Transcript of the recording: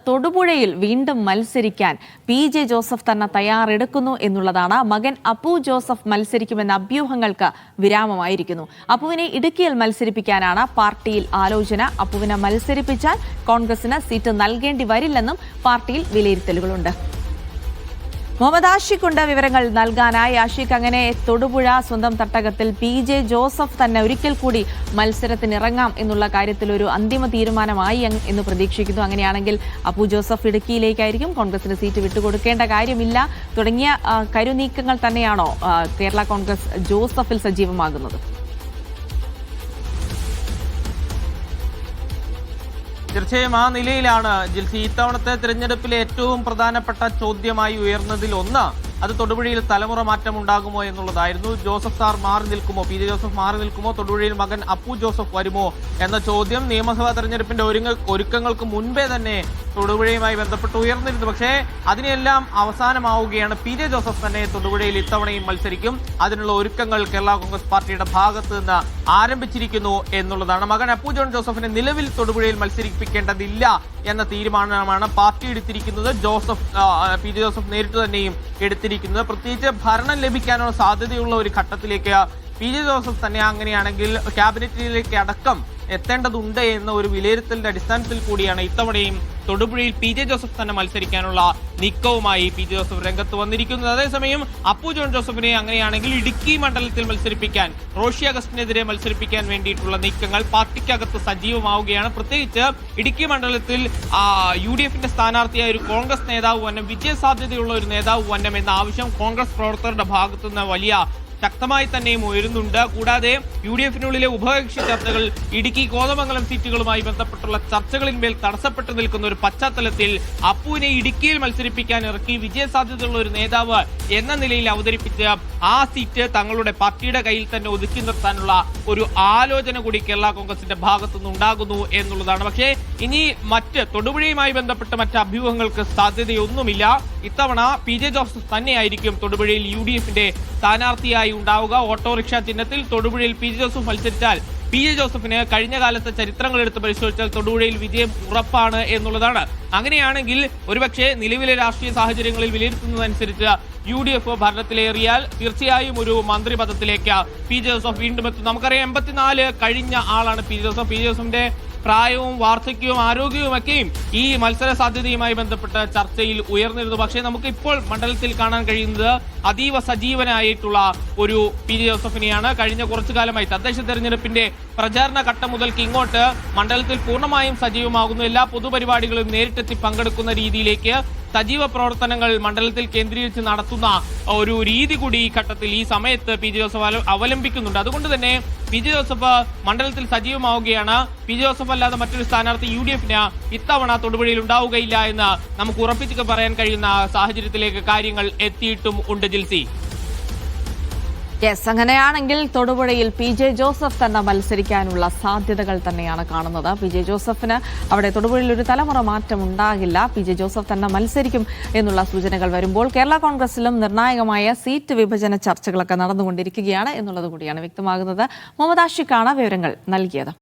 തൊടുപുഴയിൽ വീണ്ടും മത്സരിക്കാൻ പി.ജെ. ജോസഫ് തന്നെ തയ്യാറെടുക്കുന്നു എന്നുള്ളതാണ്. മകൻ അപ്പു ജോസഫ് മത്സരിക്കുമെന്ന അഭ്യൂഹങ്ങൾക്ക് വിരാമമായിരിക്കുന്നു. അപ്പുവിനെ ഇടുക്കിയിൽ മത്സരിപ്പിക്കാനാണ് പാർട്ടിയിൽ ആലോചന. അപ്പുവിനെ മത്സരിപ്പിച്ചാൽ കോൺഗ്രസിന് സീറ്റ് നൽകേണ്ടി വരില്ലെന്നും പാർട്ടിയിൽ വിലയിരുത്തലുകളുണ്ട്. മുഹമ്മദ് ആഷിഖുണ്ട് വിവരങ്ങൾ നൽകാനായി. ആഷിഖ്, അങ്ങനെ തൊടുപുഴ സ്വന്തം തട്ടകത്തിൽ പി.ജെ. ജോസഫ് തന്നെ ഒരിക്കൽ കൂടി മത്സരത്തിനിറങ്ങാം എന്നുള്ള കാര്യത്തിൽ ഒരു അന്തിമ തീരുമാനമായി എന്ന് പ്രതീക്ഷിക്കുന്നു. അങ്ങനെയാണെങ്കിൽ അപ്പു ജോസഫ് ഇടുക്കിയിലേക്കായിരിക്കും, കോൺഗ്രസിന് സീറ്റ് വിട്ടുകൊടുക്കേണ്ട കാര്യമില്ല തുടങ്ങിയ കരുനീക്കങ്ങൾ തന്നെയാണോ കേരള കോൺഗ്രസ് ജോസഫിൽ സജീവമാകുന്നത്? തീർച്ചയായും ആ നിലയിലാണ് ജിൽസി. ഇത്തവണത്തെ തിരഞ്ഞെടുപ്പിലെ ഏറ്റവും പ്രധാനപ്പെട്ട ചോദ്യമായി ഉയർന്നതിൽ ഒന്ന് അത് തൊടുപുഴയിൽ തലമുറ മാറ്റം ഉണ്ടാകുമോ എന്നുള്ളതായിരുന്നു. ജോസഫ് സാർ മാറി നിൽക്കുമോ, പി.ജെ. ജോസഫ് മാറി നിൽക്കുമോ, തൊടുപുഴയിൽ മകൻ അപ്പു ജോസഫ് വരുമോ എന്ന ചോദ്യം നിയമസഭാ തെരഞ്ഞെടുപ്പിന്റെ ഒരുക്കങ്ങൾക്ക് മുൻപേ തന്നെ തൊടുപുഴയുമായി ബന്ധപ്പെട്ട് ഉയർന്നിരുന്നു. പക്ഷേ അതിനെല്ലാം അവസാനമാവുകയാണ്. പി.ജെ. ജോസഫ് തന്നെ തൊടുപുഴയിൽ ഇത്തവണയും മത്സരിക്കും. അതിനുള്ള ഒരുക്കങ്ങൾ കേരള കോൺഗ്രസ് പാർട്ടിയുടെ ഭാഗത്ത് നിന്ന് ആരംഭിച്ചിരിക്കുന്നു എന്നുള്ളതാണ്. മകൻ അപ്പു ജോൺ ജോസഫിനെ നിലവിൽ തൊടുപുഴയിൽ മത്സരിപ്പിക്കേണ്ടതില്ല എന്ന തീരുമാനമാണ് പാർട്ടി എടുത്തിരിക്കുന്നത്. പി.ജെ. ജോസഫ് നേരിട്ട് തന്നെയും എടുത്തിരിക്കുന്നത്. പ്രത്യേകിച്ച് ഭരണം ലഭിക്കാനുള്ള സാധ്യതയുള്ള ഒരു ഘട്ടത്തിലേക്ക് പി.ജെ. ജോസഫ് തന്നെ അങ്ങനെയാണെങ്കിൽ ക്യാബിനറ്റിലേക്ക് അടക്കം എത്തേണ്ടതുണ്ട് എന്ന ഒരു വിലയിരുത്തലിന്റെ അടിസ്ഥാനത്തിൽ കൂടിയാണ് ഇത്തവണയും തൊടുപുഴയിൽ പി.ജെ. ജോസഫ് തന്നെ മത്സരിക്കാനുള്ള നീക്കവുമായി പി.ജെ. ജോസഫ് രംഗത്ത് വന്നിരിക്കുന്നത്. അതേസമയം അപ്പു ജോൺ ജോസഫിനെ അങ്ങനെയാണെങ്കിൽ ഇടുക്കി മണ്ഡലത്തിൽ മത്സരിപ്പിക്കാൻ, റോഷി അഗസ്റ്റിനെതിരെ മത്സരിപ്പിക്കാൻ വേണ്ടിയിട്ടുള്ള നീക്കങ്ങൾ പാർട്ടിക്കകത്ത് സജീവമാവുകയാണ്. പ്രത്യേകിച്ച് ഇടുക്കി മണ്ഡലത്തിൽ UDFന്റെ സ്ഥാനാർത്ഥിയായ ഒരു കോൺഗ്രസ് നേതാവ് വന്നം, വിജയസാധ്യതയുള്ള ഒരു നേതാവ് വന്നം എന്ന ആവശ്യം കോൺഗ്രസ് പ്രവർത്തകരുടെ ഭാഗത്തുനിന്ന് വലിയ ശക്തമായി തന്നെയും ഉയരുന്നുണ്ട്. കൂടാതെ UDFനുള്ളിലെ ഉഭയകക്ഷി ചർച്ചകൾ ഇടുക്കി കോതമംഗലം സീറ്റുകളുമായി ബന്ധപ്പെട്ടുള്ള ചർച്ചകളിന്മേൽ തടസ്സപ്പെട്ടു നിൽക്കുന്ന ഒരു പശ്ചാത്തലത്തിൽ അപ്പുവിനെ ഇടുക്കിയിൽ മത്സരിപ്പിക്കാൻ ഇറക്കി വിജയസാധ്യതയുള്ള ഒരു നേതാവ് എന്ന നിലയിൽ അവതരിപ്പിച്ച് ആ സീറ്റ് തങ്ങളുടെ പാർട്ടിയുടെ കയ്യിൽ തന്നെ ഒതുക്കി നിർത്താനുള്ള ഒരു ആലോചന കൂടി കേരള കോൺഗ്രസിന്റെ ഭാഗത്തുനിന്ന് ഉണ്ടാകുന്നു എന്നുള്ളതാണ്. പക്ഷേ ഇനി തൊടുപുഴയുമായി ബന്ധപ്പെട്ട മറ്റ് അഭ്യൂഹങ്ങൾക്ക് സാധ്യതയൊന്നുമില്ല. ഇത്തവണ പി.ജെ. ജോസഫ് തന്നെയായിരിക്കും തൊടുപുഴയിൽ UDFന്റെ സ്ഥാനാർത്ഥിയായി ഉണ്ടാവുക. ഓട്ടോറിക്ഷ ചിഹ്നത്തിൽ തൊടുപുഴയിൽ പി.ജെ. Joseph മത്സരിച്ചാൽ PJ. ജോസഫിന് കഴിഞ്ഞ കാലത്തെ ചരിത്രങ്ങൾ എടുത്ത് പരിശോധിച്ചാൽ തൊടുപുഴയിൽ വിജയം ഉറപ്പാണ് എന്നുള്ളതാണ്. അങ്ങനെയാണെങ്കിൽ ഒരുപക്ഷെ നിലവിലെ രാഷ്ട്രീയ സാഹചര്യങ്ങളിൽ വിലയിരുത്തുന്നതനുസരിച്ച് UDF ഭരണത്തിലേറിയാൽ തീർച്ചയായും ഒരു മന്ത്രിപദത്തിലേക്ക് പി.ജെ. ജോസഫ് വീണ്ടും എത്തും. നമുക്കറിയാം 84 കഴിഞ്ഞ ആളാണ് പി.ജെ. ജോസഫ്. പി.ജെ. ജോസഫിന്റെ പ്രായവും വാർദ്ധക്യവും ആരോഗ്യവുമൊക്കെയും ഈ മത്സര സാധ്യതയുമായി ബന്ധപ്പെട്ട് ചർച്ചയിൽ ഉയർന്നിരുന്നു. പക്ഷേ നമുക്ക് ഇപ്പോൾ മണ്ഡലത്തിൽ കാണാൻ കഴിയുന്നത് അതീവ സജീവനായിട്ടുള്ള ഒരു പി.ജെ. ജോസഫിനെയാണ്. കഴിഞ്ഞ കുറച്ചു കാലമായി തദ്ദേശ തെരഞ്ഞെടുപ്പിന്റെ പ്രചാരണ ഘട്ടം മുതൽക്ക് ഇങ്ങോട്ട് മണ്ഡലത്തിൽ പൂർണ്ണമായും സജീവമാകുന്നു. എല്ലാ പൊതുപരിപാടികളും നേരിട്ടെത്തി പങ്കെടുക്കുന്ന രീതിയിലേക്ക് സജീവ പ്രവർത്തനങ്ങൾ മണ്ഡലത്തിൽ കേന്ദ്രീകരിച്ച് നടത്തുന്ന ഒരു രീതി കൂടി ഈ ഘട്ടത്തിൽ ഈ സമയത്ത് പി.ജെ. ജോസഫ് അവലംബിക്കുന്നുണ്ട്. അതുകൊണ്ട് തന്നെ പി.ജെ. ജോസഫ് മണ്ഡലത്തിൽ സജീവമാവുകയാണ്. പി.ജെ. ജോസഫ് അല്ലാതെ മറ്റൊരു സ്ഥാനാർത്ഥി UDFന് ഇത്തവണ തൊടുപുഴയിൽ ഉണ്ടാവുകയില്ല എന്ന് നമുക്ക് ഉറപ്പിച്ച് പറയാൻ കഴിയുന്ന സാഹചര്യത്തിലേക്ക് കാര്യങ്ങൾ എത്തിയിട്ടും ഉണ്ട് ജിൽസി. യെസ്, അങ്ങനെയാണെങ്കിൽ തൊടുപുഴയിൽ പി.ജെ. ജോസഫ് തന്നെ മത്സരിക്കാനുള്ള സാധ്യതകൾ തന്നെയാണ് കാണുന്നത്. പി.ജെ. ജോസഫിന് അവിടെ തൊടുപുഴയിൽ ഒരു തലമുറ മാറ്റം ഉണ്ടാകില്ല. പി.ജെ. ജോസഫ് തന്നെ മത്സരിക്കും എന്നുള്ള സൂചനകൾ വരുമ്പോൾ കേരള കോൺഗ്രസിലും നിർണായകമായ സീറ്റ് വിഭജന ചർച്ചകളൊക്കെ നടന്നുകൊണ്ടിരിക്കുകയാണ് എന്നുള്ളത് കൂടിയാണ് വ്യക്തമാകുന്നത്. മുഹമ്മദ് ആഷിഖാണ് വിവരങ്ങൾ നൽകിയത്.